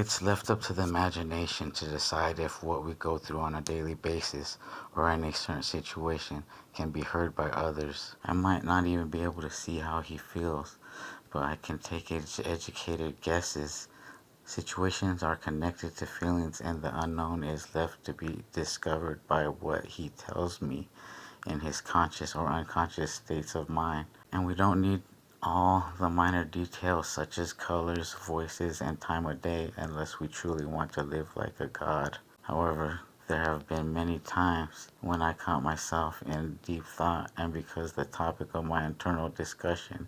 It's left up to the imagination to decide if what we go through on a daily basis or in a certain situation can be heard by others. I might not even be able to see how he feels, but I can take educated guesses. Situations are connected to feelings, and the unknown is left to be discovered by what he tells me in his conscious or unconscious states of mind. And we don't need all the minor details such as colors, voices, and time of day unless we truly want to live like a god. However, there have been many times when I caught myself in deep thought, and because the topic of my internal discussion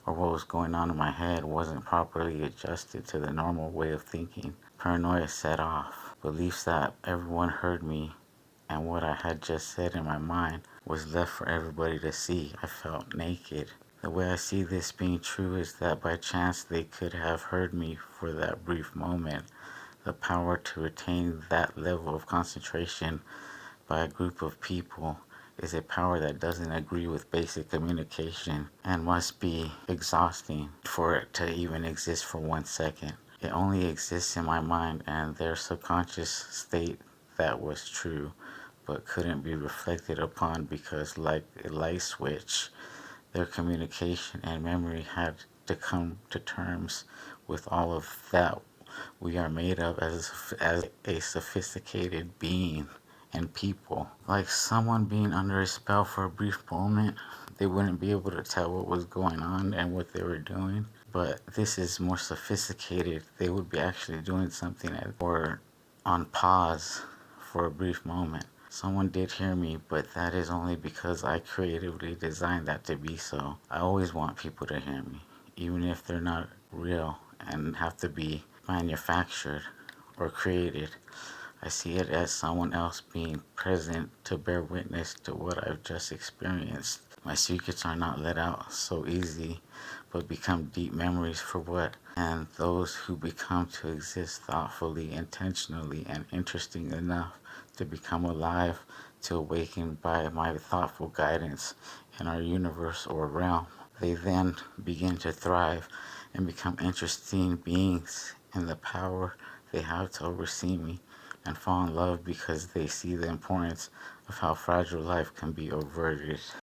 or what was going on in my head wasn't properly adjusted to the normal way of thinking, paranoia set off. Beliefs that everyone heard me and what I had just said in my mind was left for everybody to see. I felt naked. The way I see this being true is that by chance they could have heard me for that brief moment. The power to retain that level of concentration by a group of people is a power that doesn't agree with basic communication and must be exhausting for it to even exist for 1 second. It only exists in my mind and their subconscious state that was true, but couldn't be reflected upon because, like a light switch, their communication and memory had to come to terms with all of that we are made of as a sophisticated being and people. Like someone being under a spell for a brief moment, they wouldn't be able to tell what was going on and what they were doing. But this is more sophisticated. They would be actually doing something or on pause for a brief moment. Someone did hear me, but that is only because I creatively designed that to be so. I always want people to hear me, even if they're not real and have to be manufactured or created. I see it as someone else being present to bear witness to what I've just experienced. My secrets are not let out so easy, but become deep memories for what, and those who become to exist thoughtfully, intentionally, and interesting enough to become alive, to awaken by my thoughtful guidance in our universe or realm. They then begin to thrive and become interesting beings in the power they have to oversee me and fall in love because they see the importance of how fragile life can be averted.